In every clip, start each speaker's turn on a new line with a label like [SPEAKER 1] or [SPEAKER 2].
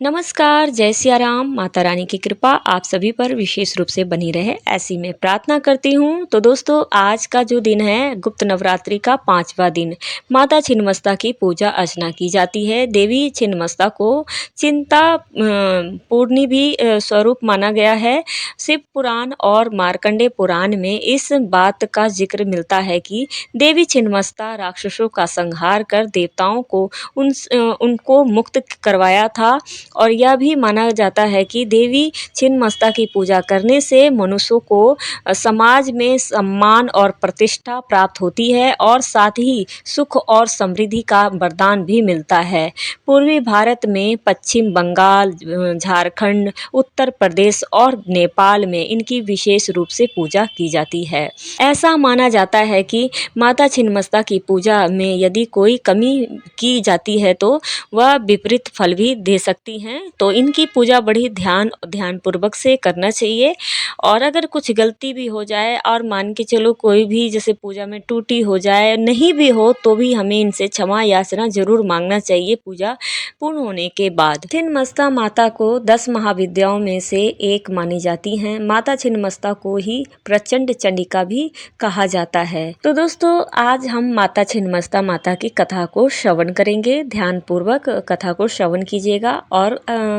[SPEAKER 1] नमस्कार, जय सिया राम। माता रानी की कृपा आप सभी पर विशेष रूप से बनी रहे, ऐसी मैं प्रार्थना करती हूँ। तो दोस्तों, आज का जो दिन है गुप्त नवरात्रि का 5वां दिन। माता छिन्नमस्ता की पूजा अर्चना की जाती है। देवी छिन्नमस्ता को चिंता पूर्णी भी स्वरूप माना गया है। शिव पुराण और मार्कंडेय पुराण में इस बात का जिक्र मिलता है कि देवी छिन्नमस्ता राक्षसों का संहार कर देवताओं को उनको मुक्त करवाया था। और यह भी माना जाता है कि देवी छिन्नमस्ता की पूजा करने से मनुष्यों को समाज में सम्मान और प्रतिष्ठा प्राप्त होती है और साथ ही सुख और समृद्धि का वरदान भी मिलता है। पूर्वी भारत में पश्चिम बंगाल, झारखंड, उत्तर प्रदेश और नेपाल में इनकी विशेष रूप से पूजा की जाती है। ऐसा माना जाता है कि माता छिन्नमस्ता की पूजा में यदि कोई कमी की जाती है तो वह विपरीत फल भी दे सकती हैं। तो इनकी पूजा बड़ी ध्यानपूर्वक से करना चाहिए। और अगर कुछ गलती भी हो जाए और मान के चलो कोई भी जैसे पूजा में त्रुटि हो जाए, नहीं भी हो तो भी हमें इनसे क्षमा याचना जरूर मांगना चाहिए पूजा पूर्ण होने के बाद। छिन्नमस्ता माता को 10 महाविद्याओं में से एक मानी जाती हैं। माता छिन्नमस्ता को ही प्रचंड चंडिका भी कहा जाता है। तो दोस्तों, आज हम माता छिन्नमस्ता माता की कथा को श्रवण करेंगे। ध्यानपूर्वक कथा को श्रवण कीजिएगा और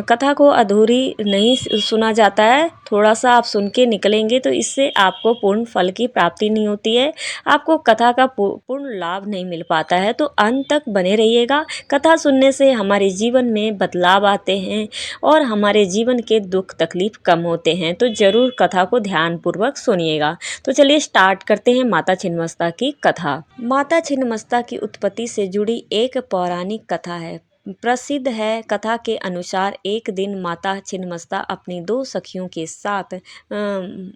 [SPEAKER 1] कथा को अधूरी नहीं सुना जाता है। थोड़ा सा आप सुन के निकलेंगे तो इससे आपको पूर्ण फल की प्राप्ति नहीं होती है, आपको कथा का पूर्ण लाभ नहीं मिल पाता है। तो अंत तक बने रहिएगा। कथा सुनने से हमारे जीवन में बदलाव आते हैं और हमारे जीवन के दुख तकलीफ कम होते हैं। तो जरूर कथा को ध्यानपूर्वक सुनिएगा। तो चलिए स्टार्ट करते हैं माता छिन्नमस्ता की कथा। माता छिन्नमस्ता की उत्पत्ति से जुड़ी एक पौराणिक कथा है। प्रसिद्ध है, कथा के अनुसार एक दिन माता छिन्नमस्ता अपनी 2 सखियों के साथ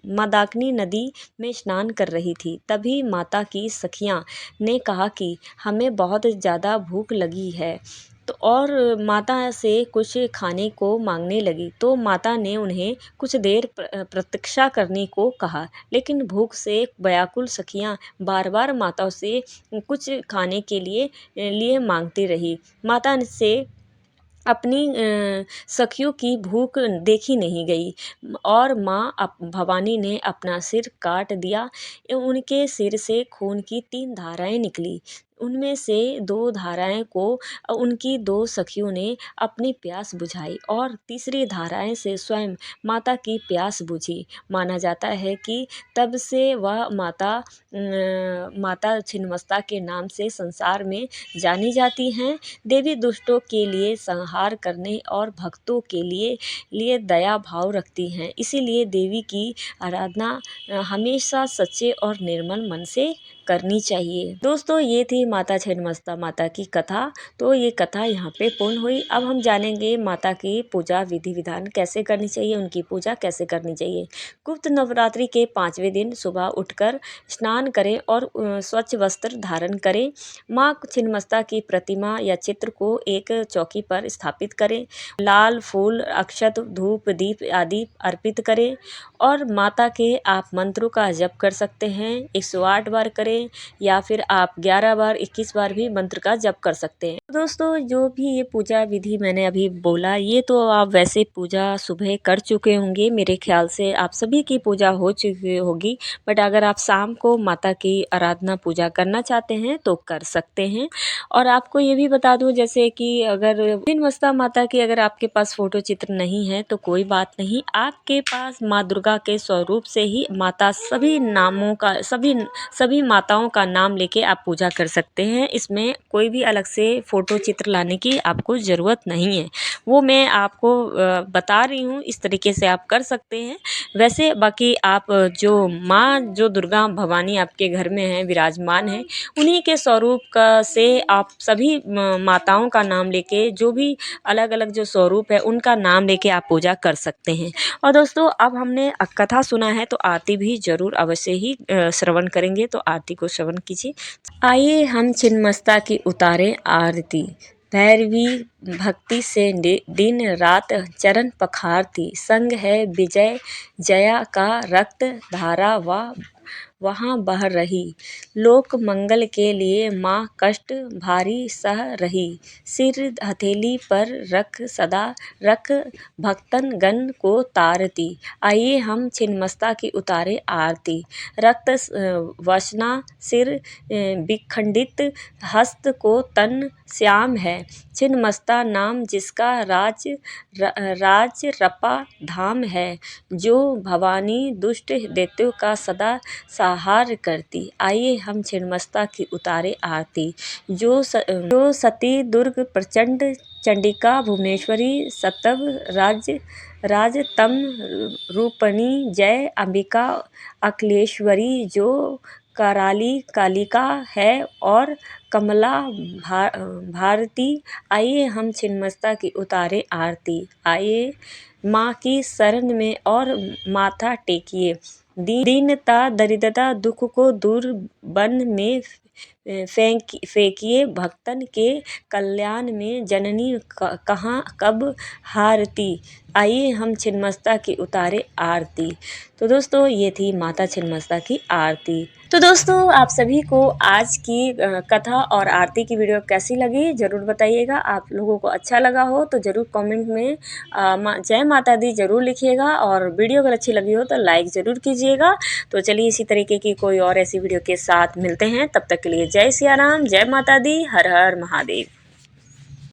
[SPEAKER 1] मंदाकिनी नदी में स्नान कर रही थी। तभी माता की सखियां ने कहा कि हमें बहुत ज़्यादा भूख लगी है तो और माता से कुछ खाने को मांगने लगी। तो माता ने उन्हें कुछ देर प्रतीक्षा करने को कहा, लेकिन भूख से व्याकुल सखियां बार बार माता से कुछ खाने के लिए मांगती रही। माता से अपनी सखियों की भूख देखी नहीं गई और माँ भवानी ने अपना सिर काट दिया। उनके सिर से खून की 3 धाराएं निकली। उनमें से 2 धाराएं को उनकी 2 सखियों ने अपनी प्यास बुझाई और तीसरी धाराएं से स्वयं माता की प्यास बुझी। माना जाता है कि तब से वह माता छिन्नमस्ता के नाम से संसार में जानी जाती हैं। देवी दुष्टों के लिए संहार करने और भक्तों के लिए दया भाव रखती हैं। इसीलिए देवी की आराधना हमेशा सच्चे और निर्मल मन से करनी चाहिए। दोस्तों, ये थी माता छिन्नमस्ता माता की कथा। तो ये कथा यहाँ पे पूर्ण हुई। अब हम जानेंगे माता की पूजा विधि विधान कैसे करनी चाहिए, उनकी पूजा कैसे करनी चाहिए। गुप्त नवरात्रि के 5वें दिन सुबह उठकर स्नान करें और स्वच्छ वस्त्र धारण करें। माँ छिन्नमस्ता की प्रतिमा या चित्र को एक चौकी पर स्थापित करें। लाल फूल, अक्षत, धूप, दीप आदि अर्पित करें और माता के आप मंत्रों का जप कर सकते हैं। 108 बार करें या फिर आप 11 बार, 21 बार भी मंत्र का जप कर सकते हैं। दोस्तों, जो भी ये पूजा विधि मैंने अभी बोला, ये तो आप वैसे पूजा सुबह कर चुके होंगे। मेरे ख्याल से आप सभी की पूजा हो चुकी होगी। बट अगर आप शाम को माता की आराधना पूजा करना चाहते हैं तो कर सकते हैं। और आपको ये भी बता दूं, जैसे कि अगर छिन्नमस्ता माता की अगर आपके पास फोटो चित्र नहीं है तो कोई बात नहीं, आपके पास माँ दुर्गा के स्वरूप से ही माता सभी नामों का सभी माताओं का नाम लेके आप पूजा कर सकते हैं। इसमें कोई भी अलग से फोटो चित्र लाने की आपको ज़रूरत नहीं है। वो मैं आपको बता रही हूँ, इस तरीके से आप कर सकते हैं। वैसे बाकी आप जो दुर्गा भवानी आपके घर में है, विराजमान है, उन्हीं के स्वरूप का से आप सभी माताओं का नाम लेके, जो भी अलग अलग जो स्वरूप है उनका नाम लेके आप पूजा कर सकते हैं। और दोस्तों, अब हमने कथा सुना है तो आरती भी जरूर अवश्य ही श्रवण करेंगे। तो आरती को श्रवण कीजिए। आइए हम छिन्नमस्ता की उतारे आरती। भैरवी भक्ति से दिन रात चरण पखारती, संग है विजय जया का रक्त धारा व वहाँ बह रही। लोक मंगल के लिए माँ कष्ट भारी सह रही। सिर हथेली पर रख सदा रख भक्तन गण को तारती। आइए हम छिन्नमस्ता की उतारे आरती। रक्त वसना सिर विखंडित हस्त को तन श्याम है। छिन्नमस्ता नाम जिसका राज रपा धाम है। जो भवानी दुष्ट दैत्यों का सदा संहार करती। आइए हम छिन्नमस्ता की उतारे आरती। जो सती दुर्ग प्रचंड चंडिका भुवनेश्वरी सतव राज तम रूपणी जय अंबिका अखिलेश्वरी। जो कराली कालिका है और कमला भारती। आइए हम छिन्नमस्ता की उतारे आरती। आइए माँ की शरण में और माथा टेकिए। दीनता दरिद्रता दुख को दूर वन में फेंकिए। भक्तन के कल्याण में जननी कहाँ कब हारती। आइए हम छिन्नमस्ता की उतारे आरती। तो दोस्तों ये थी माता छिन्नमस्ता की आरती। तो दोस्तों आप सभी को आज की कथा और आरती की वीडियो कैसी लगी ज़रूर बताइएगा। आप लोगों को अच्छा लगा हो तो ज़रूर कमेंट में जय माता दी ज़रूर लिखिएगा, और वीडियो अगर अच्छी लगी हो तो लाइक ज़रूर कीजिएगा। तो चलिए इसी तरीके की कोई और ऐसी वीडियो के साथ मिलते हैं, तब तक के लिए जय सिया राम, जय माता दी, हर हर महादेव।